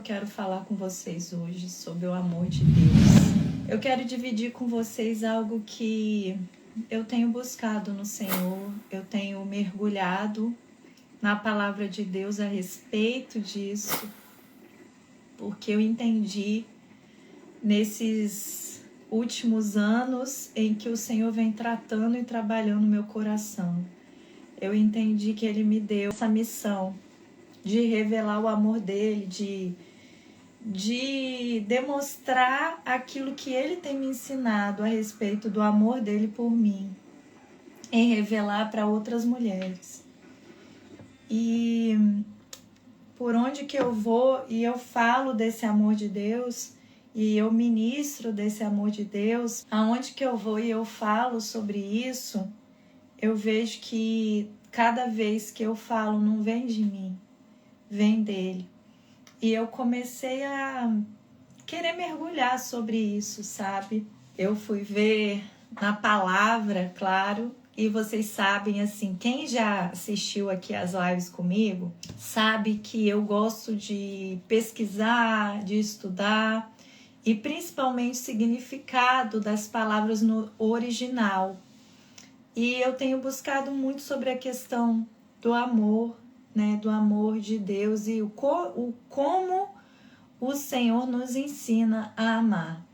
Eu quero falar com vocês hoje sobre o amor de Deus. Eu quero dividir com vocês algo que eu tenho buscado no Senhor, eu tenho mergulhado na palavra de Deus a respeito disso, porque eu entendi nesses últimos anos em que o Senhor vem tratando e trabalhando no meu coração. Eu entendi que Ele me deu essa missão de revelar o amor dele, de demonstrar aquilo que ele tem me ensinado a respeito do amor dele por mim, em revelar para outras mulheres. E por onde que eu vou e eu falo desse amor de Deus, e eu ministro desse amor de Deus, aonde que eu vou e eu falo sobre isso, eu vejo que cada vez que eu falo não vem de mim, vem dele. E eu comecei a querer mergulhar sobre isso, sabe? Eu fui ver na palavra, claro, e vocês sabem, assim, quem já assistiu aqui as lives comigo, sabe que eu gosto de pesquisar, de estudar, e principalmente o significado das palavras no original. E eu tenho buscado muito sobre a questão do amor, né, do amor de Deus e como o Senhor nos ensina a amar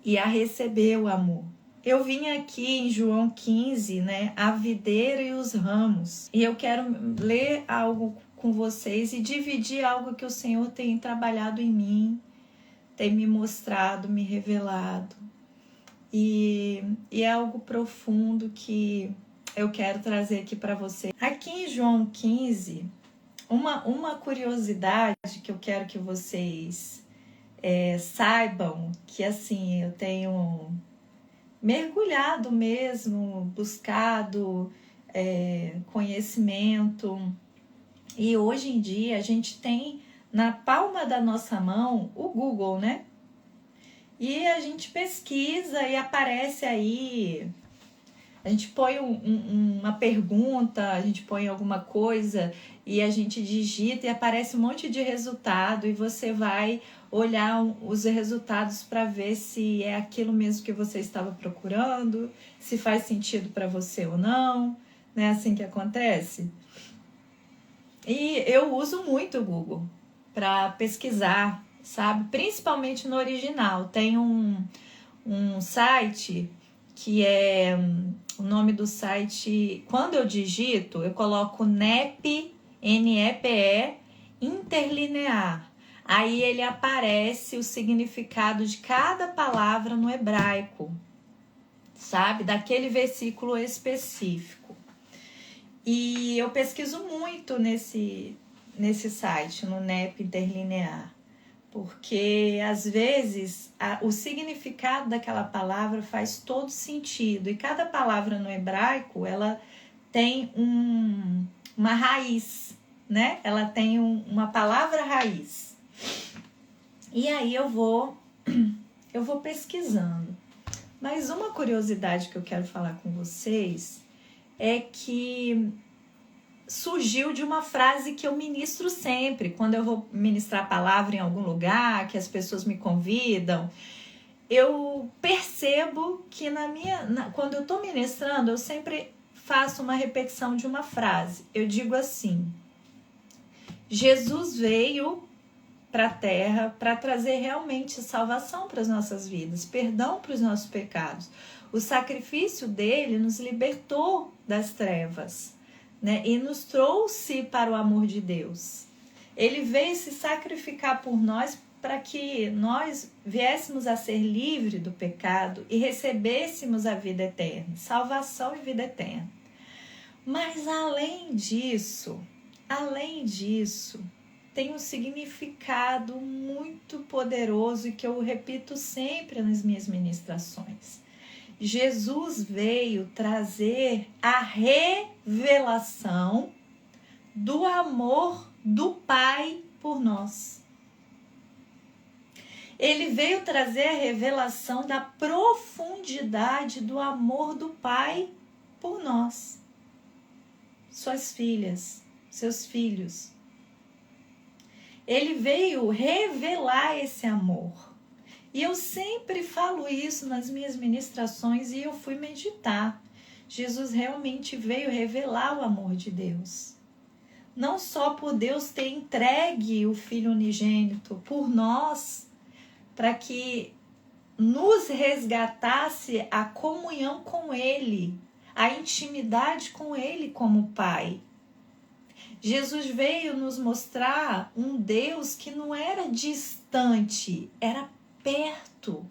e a receber o amor. Eu vim aqui em João 15, né, a videira e os ramos, e eu quero ler algo com vocês e dividir algo que o Senhor tem trabalhado em mim, tem me mostrado, me revelado, e é algo profundo que eu quero trazer aqui para você. Aqui em João 15, uma curiosidade que eu quero que vocês saibam, que assim, eu tenho mergulhado mesmo, buscado conhecimento, e hoje em dia a gente tem na palma da nossa mão o Google, né? E a gente pesquisa e aparece aí. A gente põe uma pergunta, a gente põe alguma coisa e a gente digita e aparece um monte de resultado e você vai olhar os resultados para ver se é aquilo mesmo que você estava procurando, se faz sentido para você ou não, não é assim que acontece? E eu uso muito o Google para pesquisar, sabe? Principalmente no original. Tem um site que é... O nome do site, quando eu digito, eu coloco NEPE, N-E-P-E, interlinear. Aí ele aparece o significado de cada palavra no hebraico, sabe? Daquele versículo específico. E eu pesquiso muito nesse site, no NEPE interlinear. Porque às vezes o significado daquela palavra faz todo sentido, e cada palavra no hebraico ela tem uma raiz, né? Ela tem uma palavra raiz. E aí eu vou pesquisando. Mas uma curiosidade que eu quero falar com vocês é que surgiu de uma frase que eu ministro sempre, quando eu vou ministrar a palavra em algum lugar, que as pessoas me convidam, eu percebo que quando eu estou ministrando, eu sempre faço uma repetição de uma frase. Eu digo assim: Jesus veio para a terra para trazer realmente salvação para as nossas vidas, perdão para os nossos pecados. O sacrifício dele nos libertou das trevas, né? E nos trouxe para o amor de Deus. Ele veio se sacrificar por nós para que nós viéssemos a ser livres do pecado e recebêssemos a vida eterna, salvação e vida eterna. Mas além disso, tem um significado muito poderoso e que eu repito sempre nas minhas ministrações. Jesus veio trazer a revelação do amor do Pai por nós. Ele veio trazer a revelação da profundidade do amor do Pai por nós, suas filhas, seus filhos. Ele veio revelar esse amor. E eu sempre falo isso nas minhas ministrações e eu fui meditar. Jesus realmente veio revelar o amor de Deus. Não só por Deus ter entregue o Filho unigênito por nós, para que nos resgatasse a comunhão com Ele, a intimidade com Ele como Pai. Jesus veio nos mostrar um Deus que não era distante, era perto.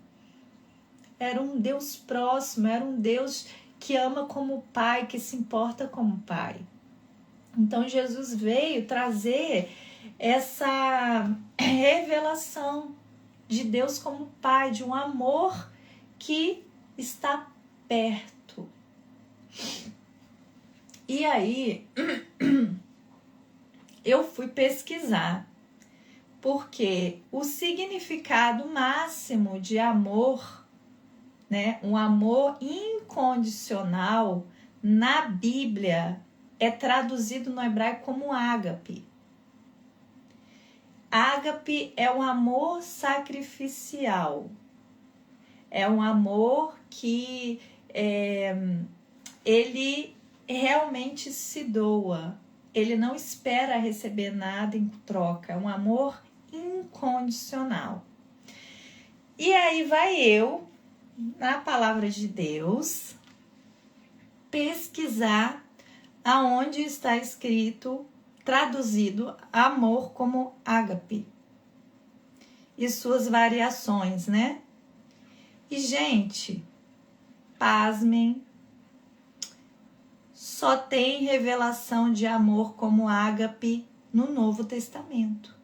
Era um Deus próximo, era um Deus que ama como Pai, que se importa como Pai. Então Jesus veio trazer essa revelação de Deus como Pai, de um amor que está perto. E aí, eu fui pesquisar, porque o significado máximo de amor, né, um amor incondicional, na Bíblia, é traduzido no hebraico como ágape. Ágape é um amor sacrificial. É um amor que ele realmente se doa. Ele não espera receber nada em troca. É um amor incondicional. E aí vai eu, na palavra de Deus, pesquisar aonde está escrito, traduzido, amor como ágape. E suas variações, né? E, gente, pasmem, só tem revelação de amor como ágape no Novo Testamento.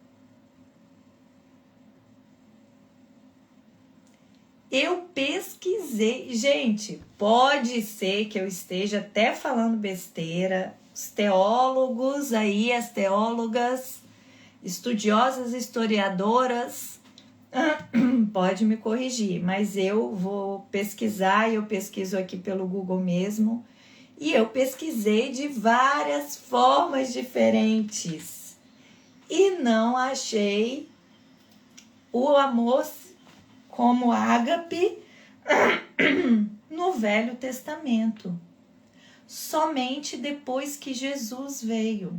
Eu pesquisei, gente, pode ser que eu esteja até falando besteira, os teólogos aí, as teólogas, estudiosas, historiadoras, pode me corrigir, mas eu vou pesquisar, e eu pesquiso aqui pelo Google mesmo, e eu pesquisei de várias formas diferentes e não achei o amor como ágape no Velho Testamento, somente depois que Jesus veio.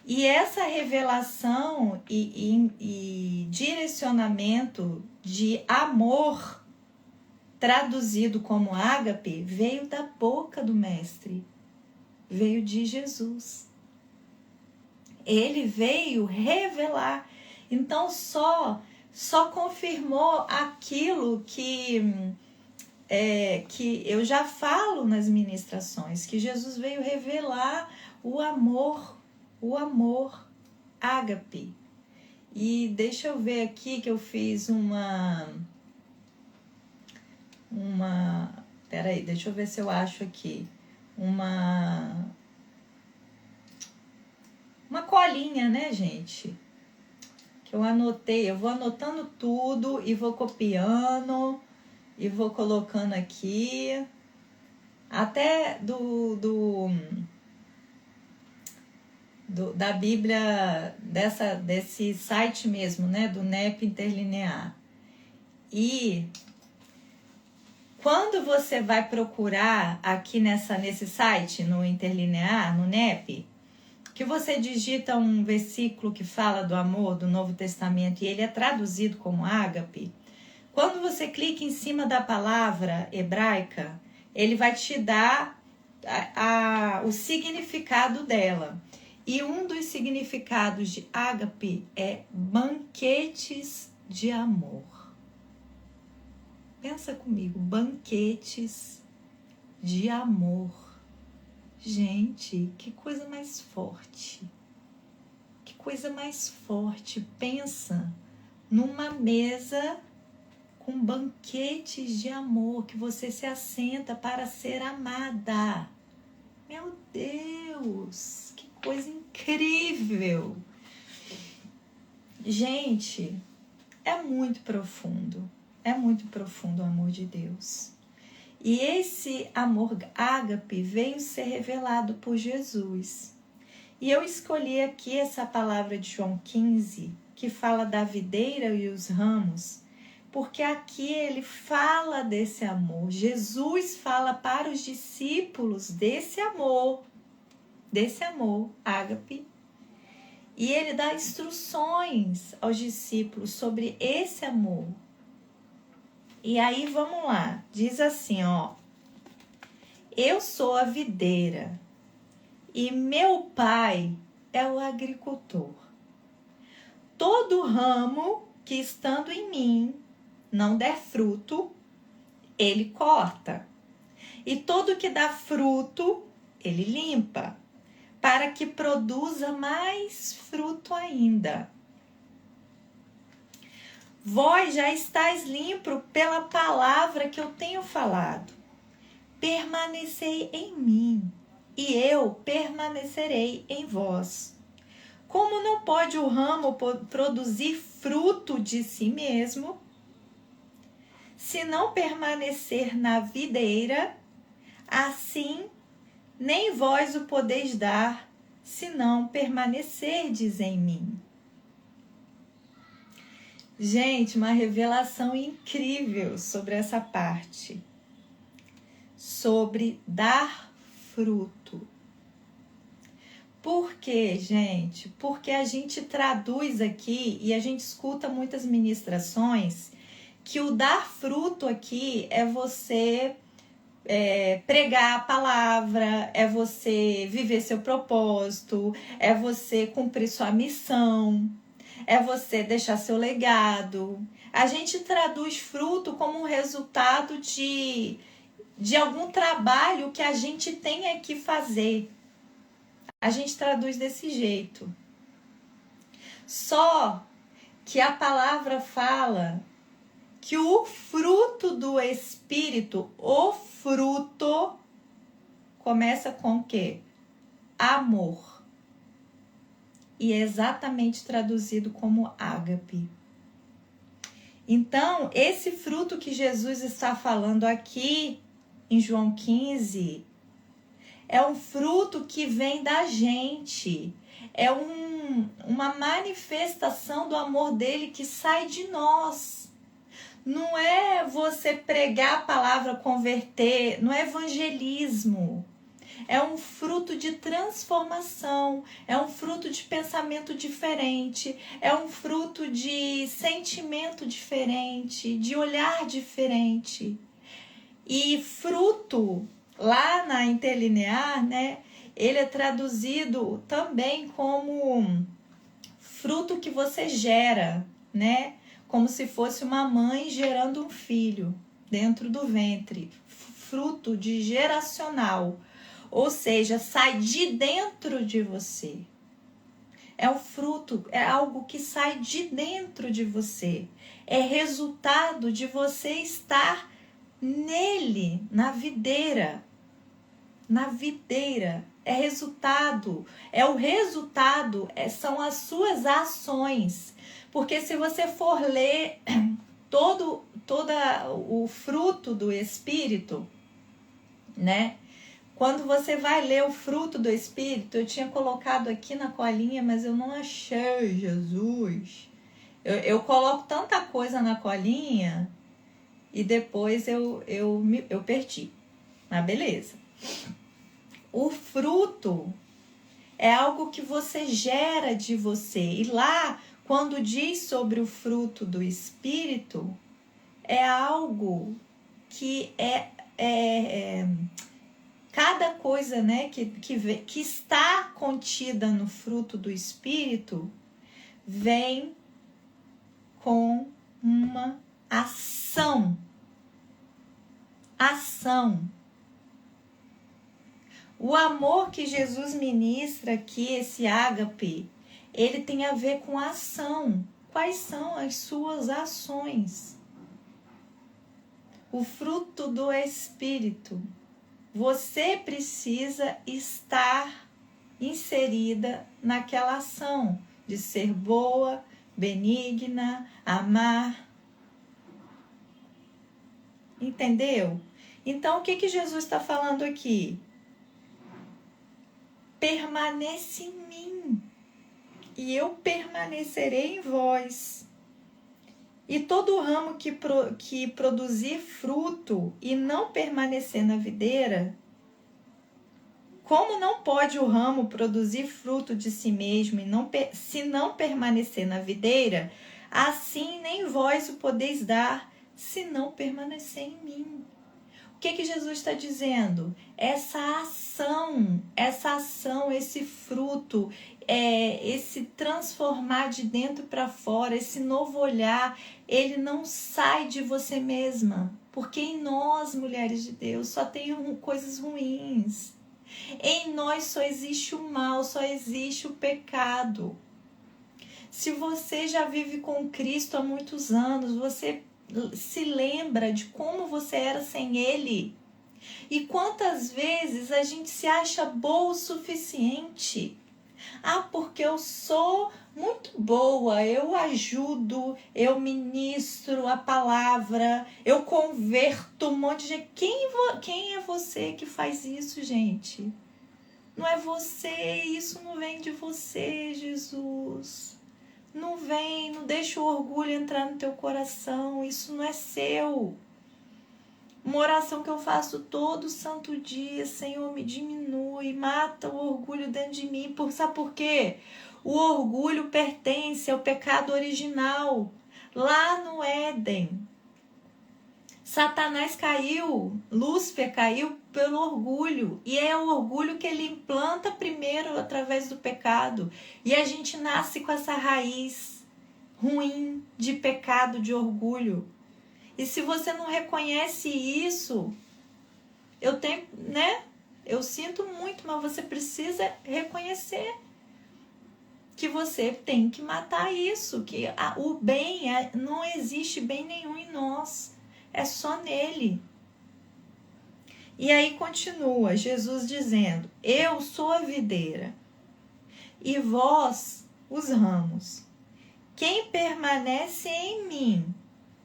E essa revelação e direcionamento de amor traduzido como ágape veio da boca do Mestre, veio de Jesus. Ele veio revelar. Então só confirmou aquilo que eu já falo nas ministrações, que Jesus veio revelar o amor ágape. E deixa eu ver aqui que eu fiz peraí, deixa eu ver se eu acho aqui uma colinha, né, gente? Que eu anotei, eu vou anotando tudo e vou copiando e vou colocando aqui, até da Bíblia, desse site mesmo, né, do NEP Interlinear. E quando você vai procurar aqui nesse site, no Interlinear, no NEP, que você digita um versículo que fala do amor do Novo Testamento e ele é traduzido como ágape, quando você clica em cima da palavra hebraica, ele vai te dar o significado dela. E um dos significados de ágape é banquetes de amor. Pensa comigo, banquetes de amor. Gente, que coisa mais forte. Que coisa mais forte. Pensa numa mesa com banquetes de amor, que você se assenta para ser amada. Meu Deus, que coisa incrível. Gente, é muito profundo o amor de Deus. E esse amor ágape veio ser revelado por Jesus. E eu escolhi aqui essa palavra de João 15, que fala da videira e os ramos? Porque aqui ele fala desse amor. Jesus fala para os discípulos desse amor, ágape. E ele dá instruções aos discípulos sobre esse amor. E aí vamos lá, diz assim, ó: eu sou a videira e meu pai é o agricultor. Todo ramo que estando em mim não der fruto, ele corta. E todo que dá fruto, ele limpa, para que produza mais fruto ainda. Vós já estáis limpos pela palavra que eu tenho falado. Permanecei em mim, e eu permanecerei em vós. Como não pode o ramo produzir fruto de si mesmo, se não permanecer na videira, assim nem vós o podeis dar, se não permanecerdes em mim. Gente, uma revelação incrível sobre essa parte. Sobre dar fruto. Por quê, gente? Porque a gente traduz aqui e a gente escuta muitas ministrações que o dar fruto aqui é você pregar a palavra, é você viver seu propósito, é você cumprir sua missão, é você deixar seu legado. A gente traduz fruto como um resultado de algum trabalho que a gente tenha que fazer. A gente traduz desse jeito. Só que a palavra fala que o fruto do Espírito, o fruto, começa com o quê? Amor. E é exatamente traduzido como ágape. Então, esse fruto que Jesus está falando aqui em João 15, é um fruto que vem da gente. É uma manifestação do amor dele que sai de nós. Não é você pregar a palavra, converter, não é evangelismo. É um fruto de transformação, é um fruto de pensamento diferente, é um fruto de sentimento diferente, de olhar diferente. E fruto, lá na interlinear, né, ele é traduzido também como fruto que você gera, né? Como se fosse uma mãe gerando um filho dentro do ventre. Fruto de geracional. Ou seja, sai de dentro de você. É um fruto, é algo que sai de dentro de você. É resultado de você estar nele, na videira. Na videira. É resultado. É o resultado, são as suas ações. Porque se você for ler todo o fruto do Espírito, né? Quando você vai ler o fruto do Espírito, eu tinha colocado aqui na colinha, mas eu não achei, Jesus. Eu coloco tanta coisa na colinha e depois eu perdi. Mas beleza. O fruto é algo que você gera de você. E lá, quando diz sobre o fruto do Espírito, é algo que cada coisa, né, que está contida no fruto do Espírito vem com uma ação. Ação. O amor que Jesus ministra aqui, esse ágape, ele tem a ver com ação. Quais são as suas ações? O fruto do Espírito. Você precisa estar inserida naquela ação de ser boa, benigna, amar. Entendeu? Então, o que Jesus está falando aqui? Permanece em mim e eu permanecerei em vós. E todo ramo que produzir fruto e não permanecer na videira, como não pode o ramo produzir fruto de si mesmo se não permanecer na videira, assim nem vós o podeis dar, se não permanecer em mim. O que Jesus está dizendo? Essa ação, esse fruto, esse transformar de dentro para fora, esse novo olhar, ele não sai de você mesma. Porque em nós, mulheres de Deus, só tem coisas ruins. Em nós só existe o mal, só existe o pecado. Se você já vive com Cristo há muitos anos, você se lembra de como você era sem Ele? E quantas vezes a gente se acha boa o suficiente? Porque eu sou muito boa, eu ajudo, eu ministro a palavra, eu converto um monte de gente. Quem é você que faz isso, gente? Não é você, isso não vem de você, Jesus. Não vem, não deixa o orgulho entrar no teu coração, isso não é seu. Uma oração que eu faço todo santo dia: Senhor, me diminui, mata o orgulho dentro de mim. Sabe por quê? O orgulho pertence ao pecado original, lá no Éden. Satanás caiu, Lúcifer caiu pelo orgulho. E é o orgulho que ele implanta primeiro através do pecado. E a gente nasce com essa raiz ruim de pecado, de orgulho. E se você não reconhece isso, eu sinto muito, mas você precisa reconhecer que você tem que matar isso, que o bem, não existe bem nenhum em nós. É só nele. E aí continua Jesus dizendo: eu sou a videira e vós os ramos. Quem permanece em mim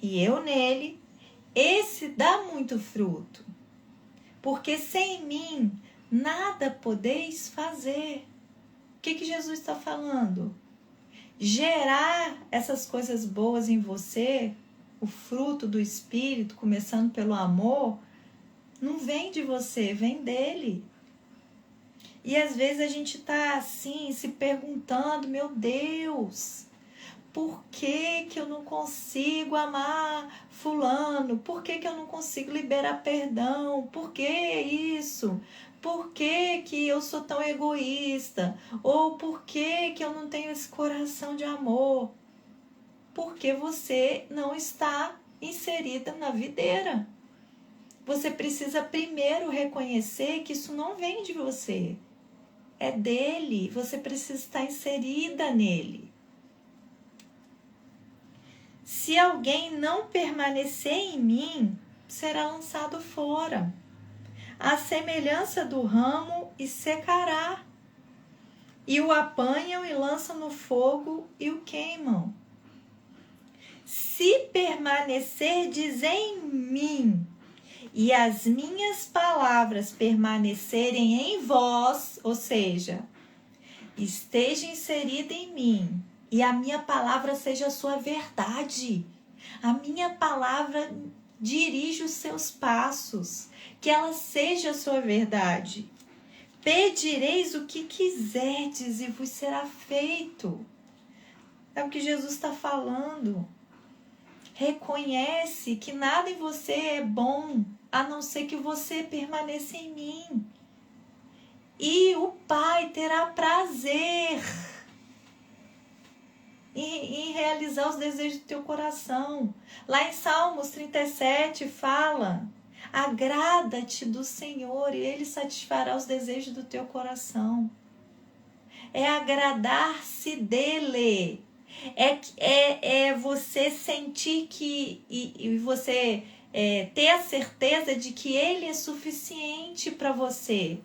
e eu nele, esse dá muito fruto. Porque sem mim nada podeis fazer. O que Jesus está falando? Gerar essas coisas boas em você, o fruto do Espírito, começando pelo amor, não vem de você, vem dele. E às vezes a gente está assim, se perguntando: meu Deus, por que eu não consigo amar fulano? Por que eu não consigo liberar perdão? Por que isso? Por que eu sou tão egoísta? Ou por que eu não tenho esse coração de amor? Porque você não está inserida na videira. Você precisa primeiro reconhecer que isso não vem de você. É dele. Você precisa estar inserida nele. Se alguém não permanecer em mim, será lançado fora, à semelhança do ramo, e secará. E o apanham e lançam no fogo e o queimam. Se permanecerdes em mim e as minhas palavras permanecerem em vós, ou seja, esteja inserida em mim, e a minha palavra seja a sua verdade. A minha palavra dirige os seus passos. Que ela seja a sua verdade. Pedireis o que quiserdes e vos será feito. É o que Jesus está falando. Reconhece que nada em você é bom, a não ser que você permaneça em mim. E o Pai terá prazer em realizar os desejos do teu coração. Lá em Salmos 37 fala: agrada-te do Senhor e Ele satisfará os desejos do teu coração. É agradar-se dele. É você sentir que e você ter a certeza de que Ele é suficiente para você.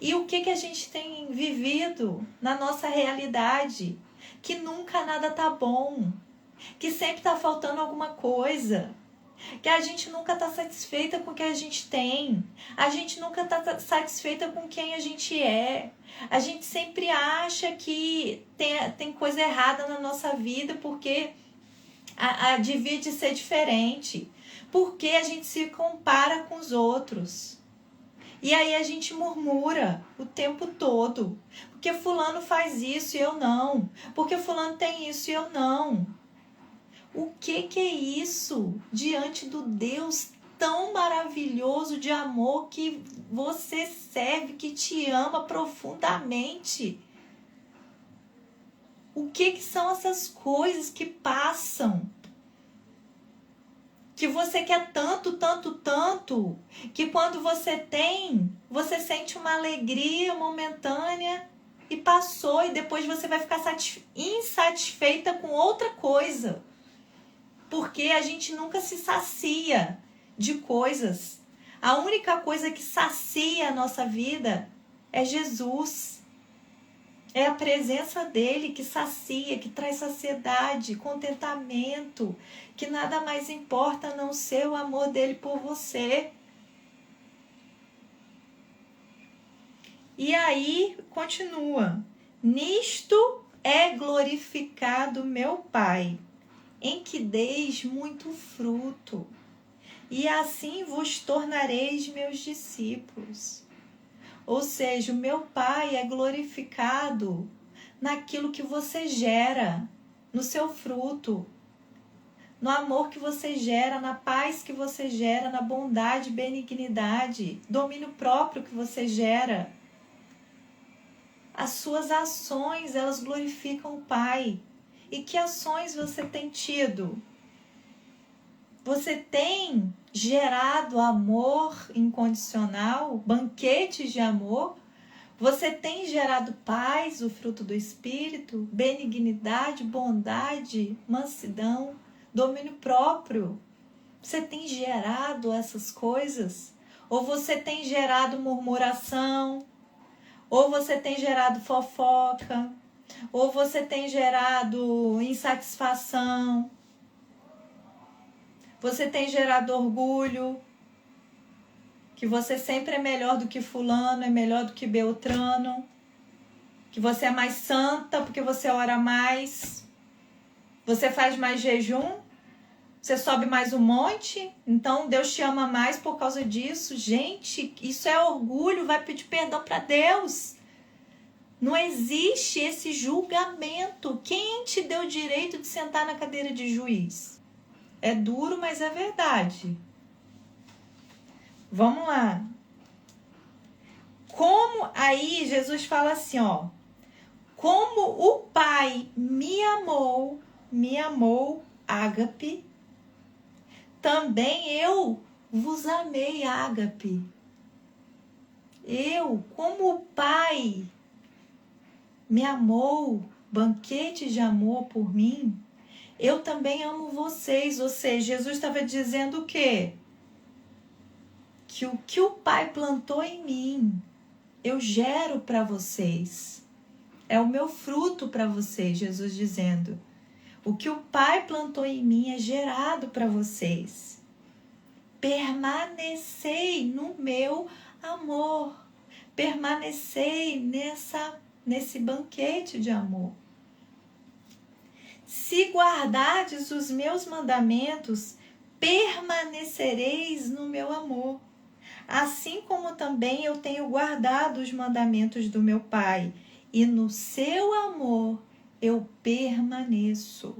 E o que a gente tem vivido na nossa realidade? Que nunca nada tá bom, que sempre tá faltando alguma coisa. Que a gente nunca está satisfeita com o que a gente tem. A gente nunca está satisfeita com quem a gente é. A gente sempre acha que tem coisa errada na nossa vida porque devia de ser diferente. Porque a gente se compara com os outros. E aí a gente murmura o tempo todo. Porque fulano faz isso e eu não. Porque fulano tem isso e eu não. O que é isso diante do Deus tão maravilhoso de amor que você serve, que te ama profundamente? O que são essas coisas que passam? Que você quer tanto, tanto, tanto, que quando você tem, você sente uma alegria momentânea e passou, e depois você vai ficar insatisfeita com outra coisa. Porque a gente nunca se sacia de coisas. A única coisa que sacia a nossa vida é Jesus. É a presença dele que sacia, que traz saciedade, contentamento, que nada mais importa a não ser o amor dele por você. E aí, continua. Nisto é glorificado meu Pai, em que deis muito fruto, e assim vos tornareis meus discípulos. Ou seja, o meu Pai é glorificado naquilo que você gera, no seu fruto, no amor que você gera, na paz que você gera, na bondade, benignidade, domínio próprio que você gera. As suas ações, elas glorificam o Pai. E que ações você tem tido? Você tem gerado amor incondicional, banquetes de amor? Você tem gerado paz, o fruto do Espírito, benignidade, bondade, mansidão, domínio próprio? Você tem gerado essas coisas? Ou você tem gerado murmuração? Ou você tem gerado fofoca? Ou você tem gerado insatisfação? Você tem gerado orgulho? Que você sempre é melhor do que fulano, é melhor do que Beltrano? Que você é mais santa porque você ora mais? Você faz mais jejum? Você sobe mais um monte? Então Deus te ama mais por causa disso? Gente, isso é orgulho, vai pedir perdão para Deus. Não existe esse julgamento. Quem te deu o direito de sentar na cadeira de juiz? É duro, mas é verdade. Vamos lá. Como aí Jesus fala assim, ó. Como o Pai me amou, ágape, também eu vos amei, ágape. Eu, como o Pai me amou, banquete de amor por mim, eu também amo vocês. Ou seja, Jesus estava dizendo o quê? Que o que o Pai plantou em mim, eu gero para vocês. É o meu fruto para vocês, Jesus dizendo. O que o Pai plantou em mim é gerado para vocês. Permanecei no meu amor. Permanecei nesse banquete de amor. Se guardardes os meus mandamentos, permanecereis no meu amor. Assim como também eu tenho guardado os mandamentos do meu Pai, e no seu amor eu permaneço.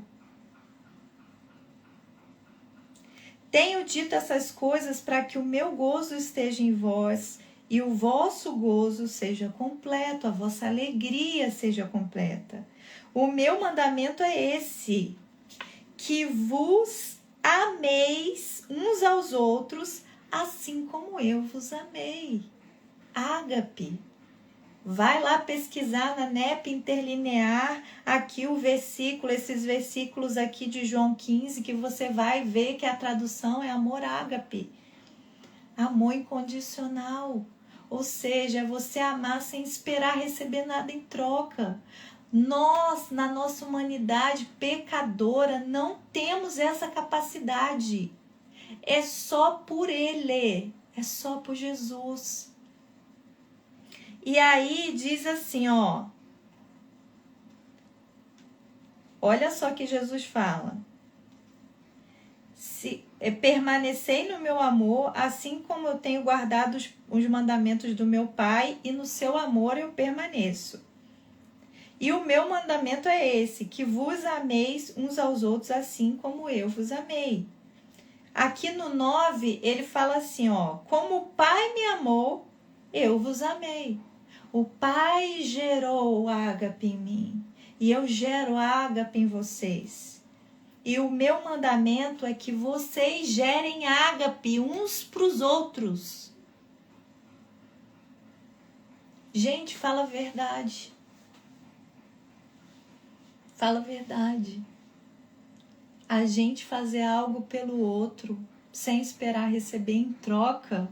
Tenho dito essas coisas para que o meu gozo esteja em vós e o vosso gozo seja completo, a vossa alegria seja completa. O meu mandamento é esse, que vos ameis uns aos outros, assim como eu vos amei. Ágape. Vai lá pesquisar na NEP Interlinear aqui o versículo, esses versículos aqui de João 15, que você vai ver que a tradução é amor ágape. Amor incondicional. Ou seja, é você amar sem esperar receber nada em troca. Nós, na nossa humanidade pecadora, não temos essa capacidade. É só por Ele, é só por Jesus. E aí diz assim, ó. Olha só que Jesus fala. Permanecei no meu amor, assim como eu tenho guardado os mandamentos do meu Pai, e no seu amor eu permaneço. E o meu mandamento é esse, que vos ameis uns aos outros assim como eu vos amei. Aqui no 9, ele fala assim, ó, como o Pai me amou, eu vos amei. O Pai gerou ágape em mim, e eu gero ágape em vocês. E o meu mandamento é que vocês gerem ágape uns para os outros. Gente, fala a verdade. Fala a verdade. A gente fazer algo pelo outro sem esperar receber em troca,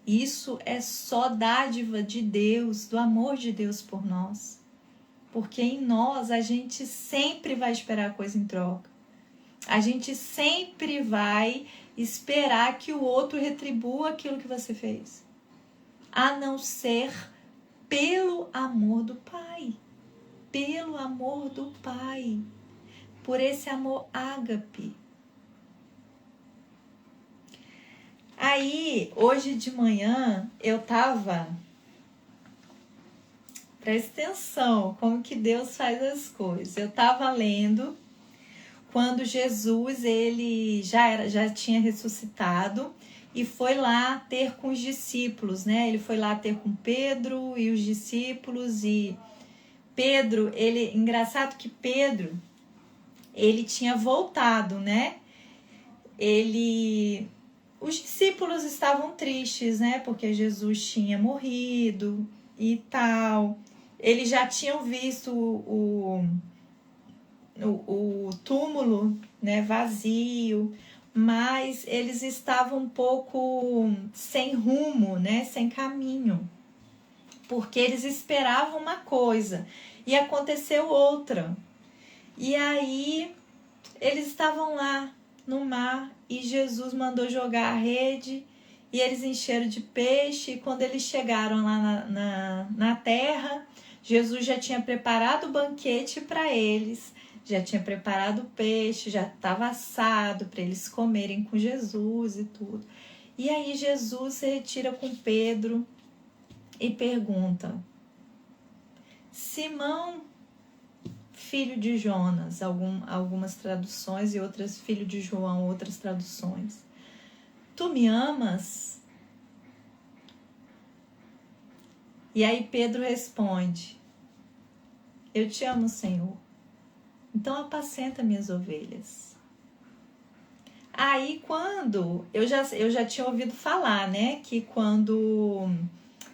isso é só dádiva de Deus, do amor de Deus por nós. Porque em nós a gente sempre vai esperar coisa em troca. A gente sempre vai esperar que o outro retribua aquilo que você fez. A não ser pelo amor do Pai. Pelo amor do Pai. Por esse amor ágape. Aí, hoje de manhã, eu tava... Presta atenção, como que Deus faz as coisas. Eu estava lendo quando Jesus ele já tinha ressuscitado e foi lá ter com os discípulos, né? Ele foi lá ter com Pedro e os discípulos, e Pedro, engraçado que Pedro, ele tinha voltado, né? Os discípulos estavam tristes, né? Porque Jesus tinha morrido e tal. Eles já tinham visto o túmulo, né, vazio, mas eles estavam um pouco sem rumo, né, sem caminho, porque eles esperavam uma coisa e aconteceu outra. E aí eles estavam lá no mar e Jesus mandou jogar a rede e eles encheram de peixe. E quando eles chegaram lá na terra, Jesus já tinha preparado o banquete para eles, já tinha preparado o peixe, já estava assado para eles comerem com Jesus e tudo. E aí Jesus se retira com Pedro e pergunta: Simão, filho de Jonas, algumas traduções, e outras, filho de João, outras traduções, tu me amas? E aí Pedro responde: eu te amo, Senhor. Então apacenta minhas ovelhas. Aí quando eu já tinha ouvido falar, né, que quando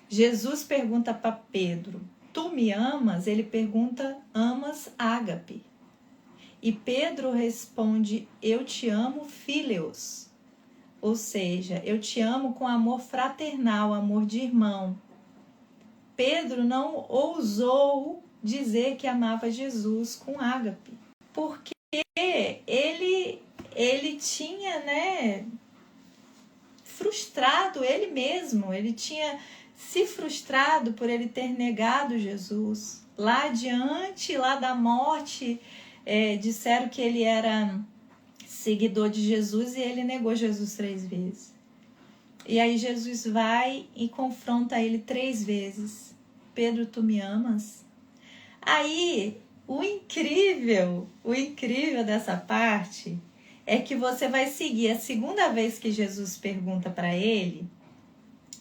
Jesus pergunta para Pedro, tu me amas? Ele pergunta, amas ágape? E Pedro responde, eu te amo, filhos. Ou seja, eu te amo com amor fraternal, amor de irmão. Pedro não ousou dizer que amava Jesus com ágape, porque ele tinha, né, frustrado ele mesmo, ele tinha se frustrado por ele ter negado Jesus. Lá adiante, lá da morte, disseram que ele era seguidor de Jesus e ele negou Jesus 3 vezes. E aí Jesus vai e confronta ele 3 vezes. Pedro, tu me amas? Aí, o incrível dessa parte é que você vai seguir a segunda vez que Jesus pergunta para ele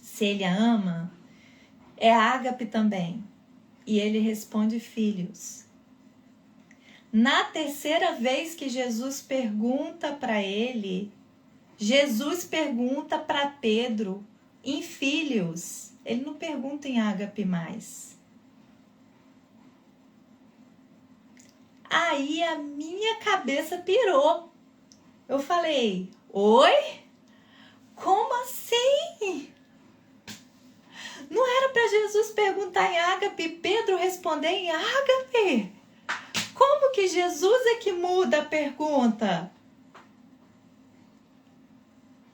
se ele a ama, é ágape também. E ele responde, filhos. Na terceira vez que Jesus pergunta para ele, Jesus pergunta para Pedro em filhos. Ele não pergunta em ágape mais. Aí a minha cabeça pirou. Eu falei, oi? Como assim? Não era para Jesus perguntar em ágape e Pedro responder em ágape? Como que que Jesus é que muda a pergunta.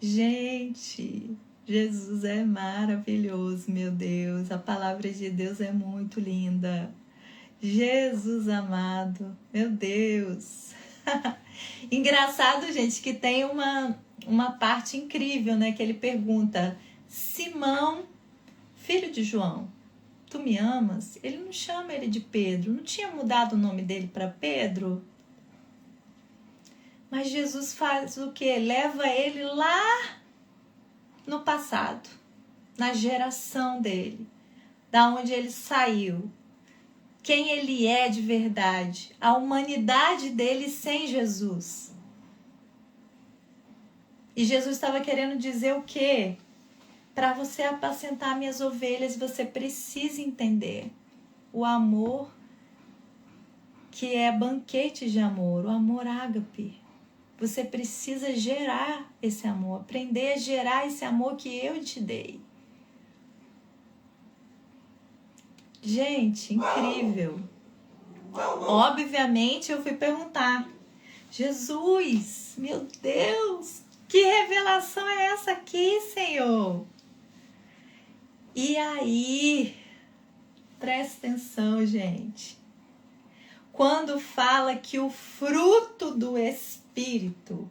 Gente, Jesus é maravilhoso, meu Deus. A palavra de Deus é muito linda. Jesus amado, meu Deus. Engraçado, gente, que tem uma parte incrível, né? Que ele pergunta: Simão, filho de João, tu me amas? Ele não chama ele de Pedro. Não tinha mudado o nome dele para Pedro? Mas Jesus faz o quê? Leva ele lá no passado, na geração dele, da onde ele saiu, quem ele é de verdade, a humanidade dele sem Jesus. E Jesus estava querendo dizer o quê? Para você apacentar minhas ovelhas, você precisa entender o amor que é banquete de amor, o amor ágape. Você precisa gerar esse amor, aprender a gerar esse amor que eu te dei. Gente, incrível. Obviamente eu fui perguntar: Jesus, meu Deus, que revelação é essa aqui, Senhor? E aí, presta atenção, gente. Quando fala que o fruto do Espírito,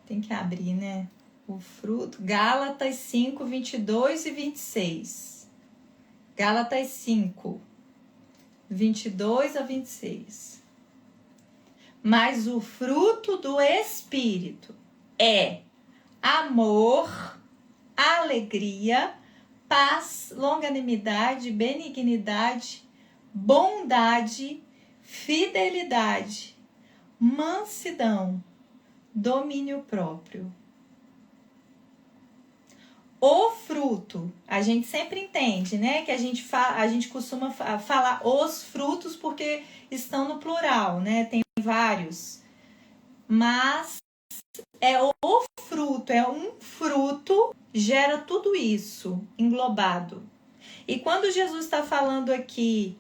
tem que abrir, né? O fruto, Gálatas 5, 22 e 26. Gálatas 5, 22 a 26. Mas o fruto do Espírito é amor, alegria, paz, longanimidade, benignidade, bondade, fidelidade, mansidão, domínio próprio. O fruto, a gente sempre entende, né? Que a gente costuma falar os frutos porque estão no plural, né? Tem vários. Mas é o fruto, é um fruto, gera tudo isso englobado. E quando Jesus está falando aqui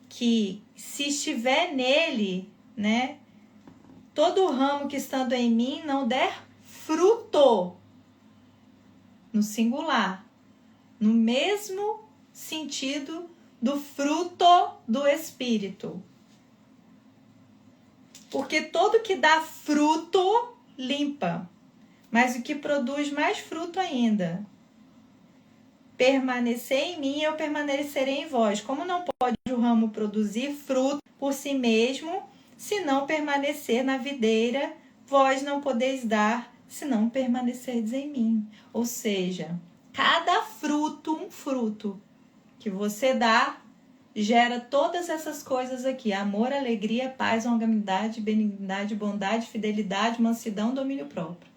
que se estiver nele, né? Todo ramo que estando em mim não der fruto, no singular, no mesmo sentido do fruto do Espírito. Porque todo que dá fruto, limpa. Mas o que produz mais fruto ainda. Permanecer em mim, eu permanecerei em vós. Como não pode o ramo produzir fruto por si mesmo, se não permanecer na videira, vós não podeis dar, se não permanecerdes em mim. Ou seja, cada fruto, um fruto que você dá, gera todas essas coisas aqui: amor, alegria, paz, longanimidade, benignidade, bondade, fidelidade, mansidão, domínio próprio.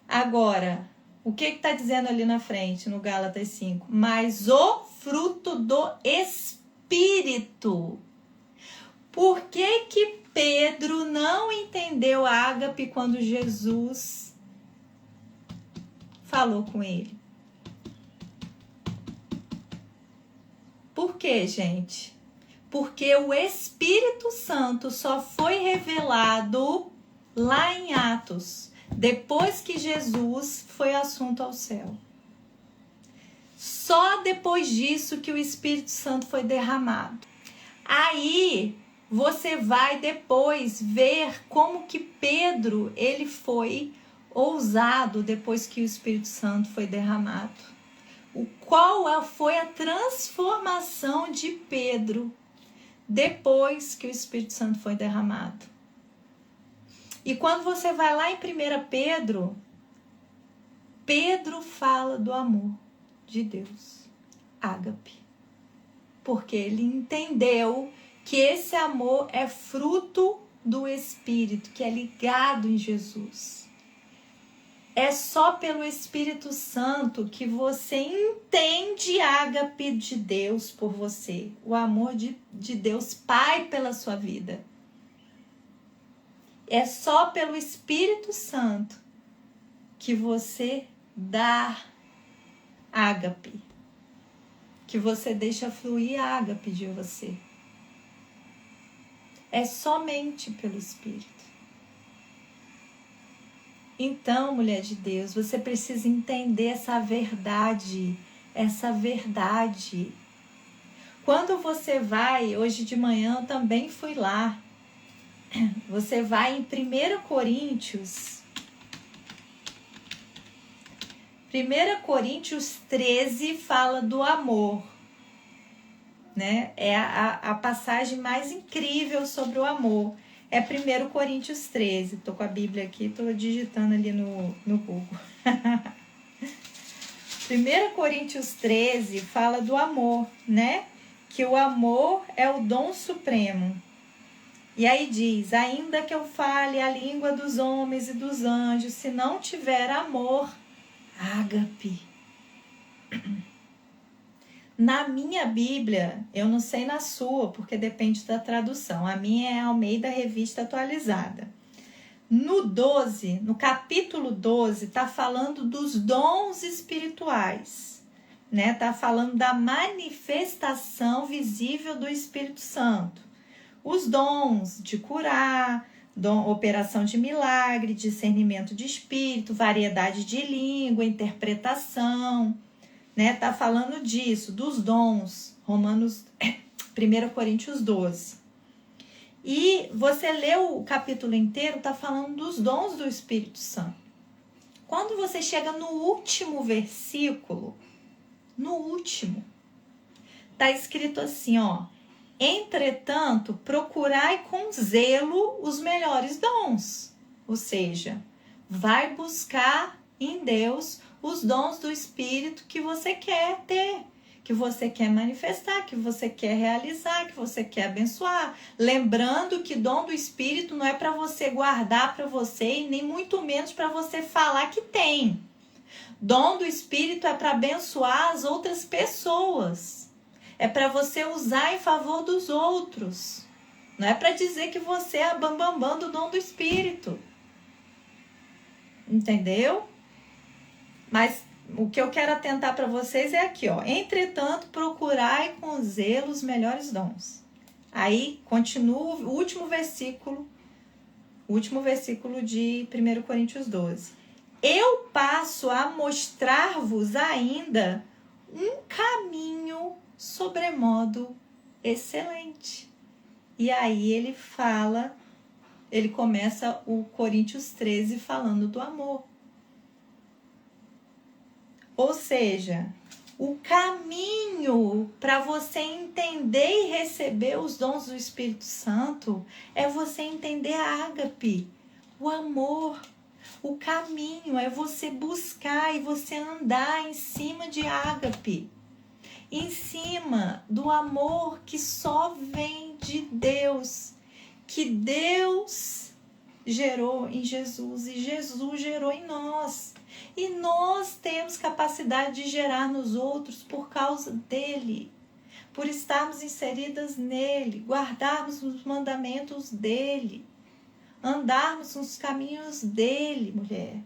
Agora, o que está dizendo ali na frente, no Gálatas 5? Mas o fruto do Espírito. Por que Pedro não entendeu ágape quando Jesus falou com ele? Por quê, gente? Porque o Espírito Santo só foi revelado lá em Atos, depois que Jesus foi assunto ao céu. Só depois disso que o Espírito Santo foi derramado. Aí você vai depois ver como que Pedro ele foi ousado depois que o Espírito Santo foi derramado. Qual foi a transformação de Pedro depois que o Espírito Santo foi derramado? E quando você vai lá em 1 Pedro, Pedro fala do amor de Deus, ágape. Porque ele entendeu que esse amor é fruto do Espírito, que é ligado em Jesus. É só pelo Espírito Santo que você entende a ágape de Deus por você, o amor de Deus Pai pela sua vida. É só pelo Espírito Santo que você dá ágape, que você deixa fluir a ágape de você. é somente pelo Espírito. Então, mulher de Deus, você precisa entender essa verdade, Quando você vai, hoje de manhã eu também fui lá, você vai em 1 Coríntios 13 fala do amor, né? É a passagem mais incrível sobre o amor. É 1 Coríntios 13. Tô com a Bíblia aqui, tô digitando ali no Google. 1 Coríntios 13 fala do amor, né? Que o amor é o dom supremo. E aí diz, ainda que eu fale a língua dos homens e dos anjos, se não tiver amor, ágape. Na minha Bíblia, eu não sei na sua, porque depende da tradução. A minha é Almeida Revista Atualizada. No capítulo 12, está falando dos dons espirituais, né? Está falando da manifestação visível do Espírito Santo. Os dons de curar, operação de milagre, discernimento de espírito, variedade de língua, interpretação, né? Tá falando disso, dos dons, 1 Coríntios 12. E você lê o capítulo inteiro, tá falando dos dons do Espírito Santo. Quando você chega no último versículo, tá escrito assim, ó: entretanto, procurai com zelo os melhores dons. Ou seja, vai buscar em Deus os dons do Espírito que você quer ter, que você quer manifestar, que você quer realizar, que você quer abençoar. Lembrando que dom do Espírito não é para você guardar para você e nem muito menos para você falar que tem. Dom do Espírito é para abençoar as outras pessoas. É para você usar em favor dos outros. Não é para dizer que você é a bambambam do dom do Espírito. Entendeu? Mas o que eu quero atentar para vocês é aqui, ó. Entretanto, procurai com zelo os melhores dons. Aí, continua o último versículo de 1 Coríntios 12. Eu passo a mostrar-vos ainda um caminho sobremodo excelente. E aí ele começa o Coríntios 13 falando do amor. Ou seja, o caminho para você entender e receber os dons do Espírito Santo é você entender a ágape, o amor. O caminho é você buscar e você andar em cima de ágape, em cima do amor que só vem de Deus, que Deus gerou em Jesus e Jesus gerou em nós. E nós temos capacidade de gerar nos outros por causa dele, por estarmos inseridas nele, guardarmos os mandamentos dele, andarmos nos caminhos dele, mulher.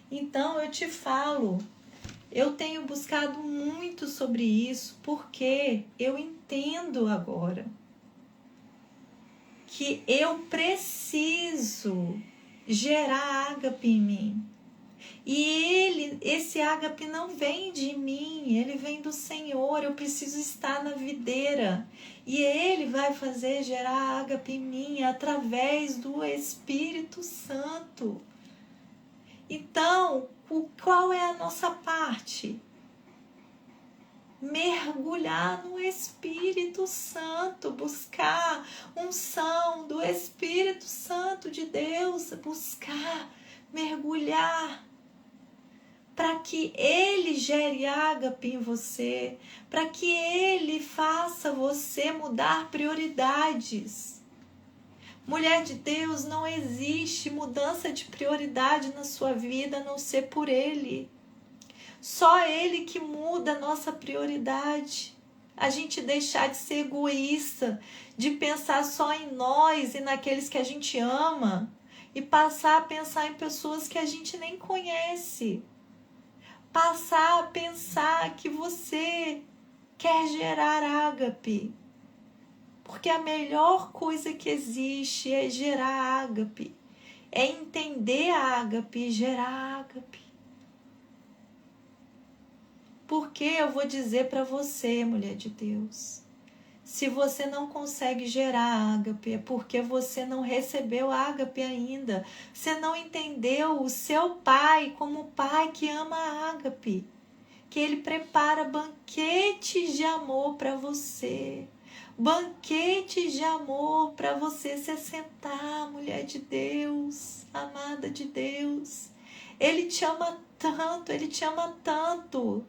Então eu te falo, eu tenho buscado muito sobre isso, porque eu entendo agora que eu preciso gerar ágape em mim. E esse ágape não vem de mim, ele vem do Senhor. Eu preciso estar na videira. E ele vai fazer gerar ágape em mim através do Espírito Santo. Então, qual é a nossa parte? Mergulhar no Espírito Santo, buscar unção do Espírito Santo de Deus, buscar, mergulhar, para que ele gere ágape em você, para que ele faça você mudar prioridades. Mulher de Deus, não existe mudança de prioridade na sua vida a não ser por ele. Só ele que muda a nossa prioridade. A gente deixar de ser egoísta, de pensar só em nós e naqueles que a gente ama e passar a pensar em pessoas que a gente nem conhece. Passar a pensar que você quer gerar ágape. Porque a melhor coisa que existe é gerar ágape. É entender a ágape e gerar ágape. Porque eu vou dizer para você, mulher de Deus, se você não consegue gerar ágape, é porque você não recebeu ágape ainda. Você não entendeu o seu pai como pai que ama ágape. Que ele prepara banquetes de amor para você. Banquetes de amor para você se assentar, mulher de Deus, amada de Deus. Ele te ama tanto,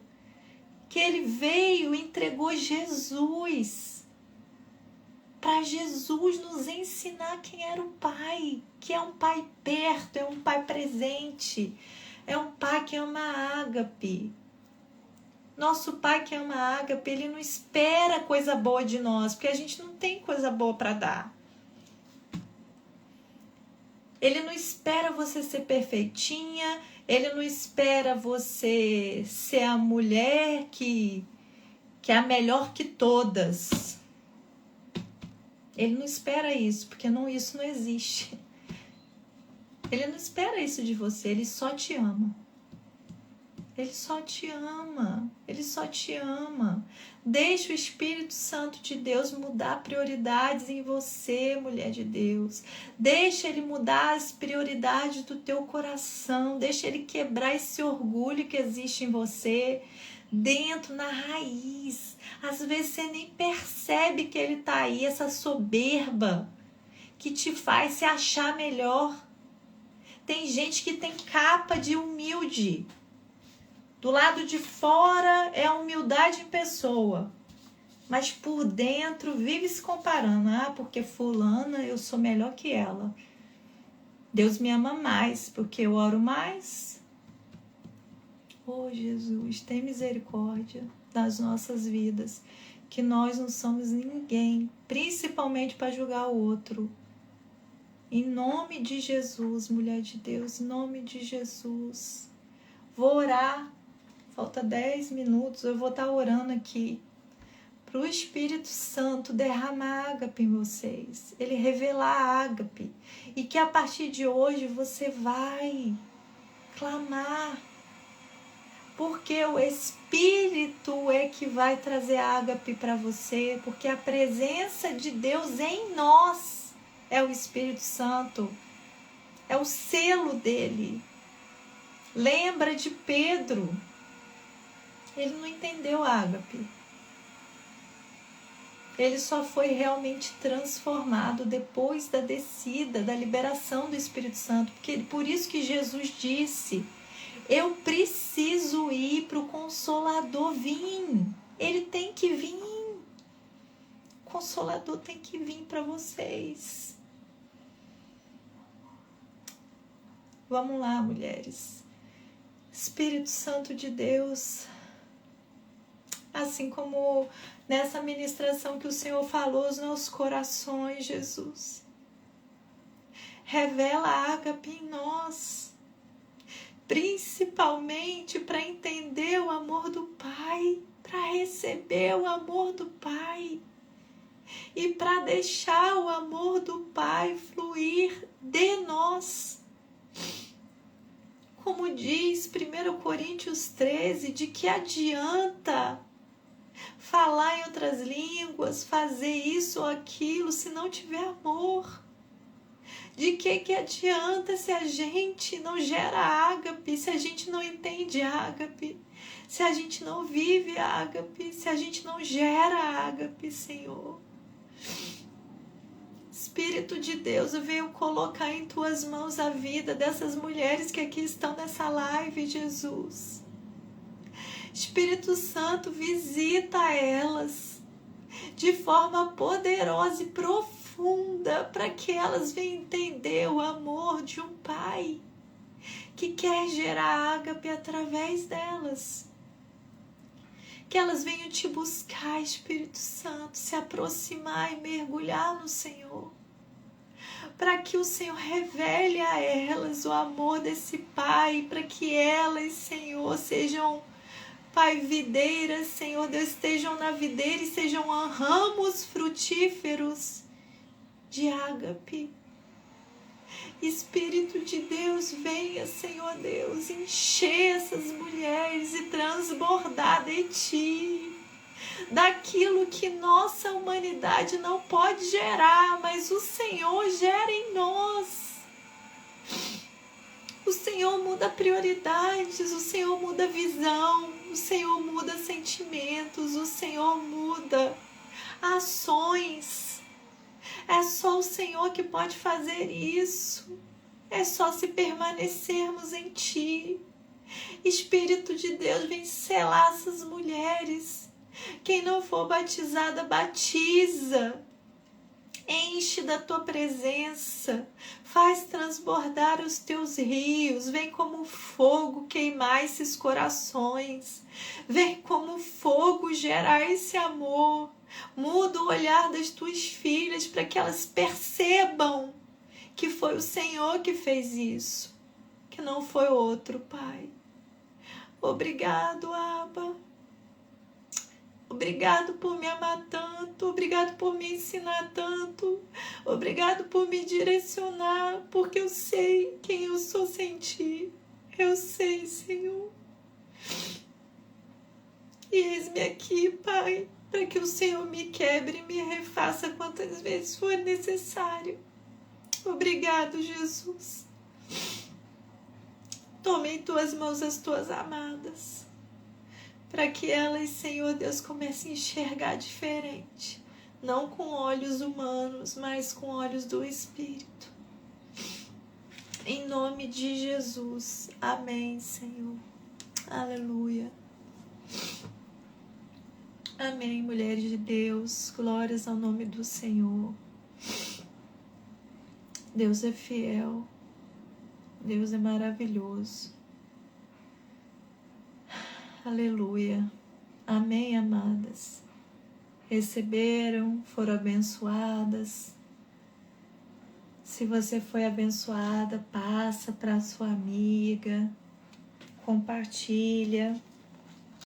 que ele veio e entregou Jesus, para Jesus nos ensinar quem era o Pai, que é um Pai perto, é um Pai presente, é um Pai que ama ágape. Nosso Pai que ama ágape, ele não espera coisa boa de nós, porque a gente não tem coisa boa para dar. Ele não espera você ser perfeitinha, ele não espera você ser a mulher que é a melhor que todas. Ele não espera isso, porque isso não existe. Ele não espera isso de você, ele só te ama. Ele só te ama, ele só te ama. Deixa o Espírito Santo de Deus mudar prioridades em você, mulher de Deus. Deixa ele mudar as prioridades do teu coração. Deixa ele quebrar esse orgulho que existe em você, dentro, na raiz. Às vezes você nem percebe que ele está aí, essa soberba que te faz se achar melhor. Tem gente que tem capa de humilde. Do lado de fora é a humildade em pessoa, mas por dentro vive se comparando. Ah, porque fulana eu sou melhor que ela. Deus me ama mais porque eu oro mais. Oh, Jesus, tem misericórdia das nossas vidas, que nós não somos ninguém, principalmente para julgar o outro. Em nome de Jesus, mulher de Deus, em nome de Jesus. Vou orar. Falta 10 minutos, eu vou estar orando aqui para o Espírito Santo derramar ágape em vocês, ele revelar ágape, e que a partir de hoje você vai clamar, porque o Espírito é que vai trazer ágape para você, porque a presença de Deus em nós é o Espírito Santo, é o selo dele. Lembra de Pedro? Ele não entendeu ágape. Ele só foi realmente transformado depois da descida, da liberação do Espírito Santo. Por isso que Jesus disse, eu preciso ir para o Consolador vir. Ele tem que vir. O Consolador tem que vir para vocês. Vamos lá, mulheres. Espírito Santo de Deus, assim como nessa ministração que o Senhor falou aos nossos corações, Jesus. Revela a ágape em nós, principalmente para entender o amor do Pai, para receber o amor do Pai e para deixar o amor do Pai fluir de nós. Como diz 1 Coríntios 13, de que adianta falar em outras línguas, fazer isso ou aquilo, se não tiver amor? De que adianta se a gente não gera ágape, se a gente não entende ágape, se a gente não vive ágape, se a gente não gera ágape, Senhor? Espírito de Deus, eu venho colocar em tuas mãos a vida dessas mulheres que aqui estão nessa live, Jesus. Espírito Santo, visita elas de forma poderosa e profunda, para que elas venham entender o amor de um Pai que quer gerar ágape através delas. Que elas venham te buscar, Espírito Santo, se aproximar e mergulhar no Senhor, para que o Senhor revele a elas o amor desse Pai, para que elas, Senhor, sejam Pai, videiras, Senhor Deus, estejam na videira e sejam ramos frutíferos de ágape. Espírito de Deus, venha, Senhor Deus, encher essas mulheres e transbordar de Ti, daquilo que nossa humanidade não pode gerar, mas o Senhor gera em nós. O Senhor muda prioridades, o Senhor muda visão, o Senhor muda sentimentos, o Senhor muda ações. É só o Senhor que pode fazer isso. É só se permanecermos em Ti. Espírito de Deus, vem selar essas mulheres. Quem não for batizada, batiza. Enche da Tua presença. Faz transbordar os Teus rios. Vem como fogo queimar esses corações. Vem como fogo gerar esse amor. Muda o olhar das Tuas filhas para que elas percebam que foi o Senhor que fez isso, que não foi outro, Pai. Obrigado, Abba. Obrigado por me amar tanto, obrigado por me ensinar tanto, obrigado por me direcionar, porque eu sei quem eu sou sem Ti. Eu sei, Senhor. E eis-me aqui, Pai, para que o Senhor me quebre e me refaça quantas vezes for necessário. Obrigado, Jesus. Tome em Tuas mãos as Tuas amadas, para que elas, Senhor Deus, comecem a enxergar diferente, não com olhos humanos, mas com olhos do Espírito. Em nome de Jesus. Amém, Senhor. Aleluia. Amém, mulheres de Deus. Glórias ao nome do Senhor. Deus é fiel. Deus é maravilhoso. Aleluia. Amém, amadas. Receberam, foram abençoadas. Se você foi abençoada, passa para a sua amiga, compartilha.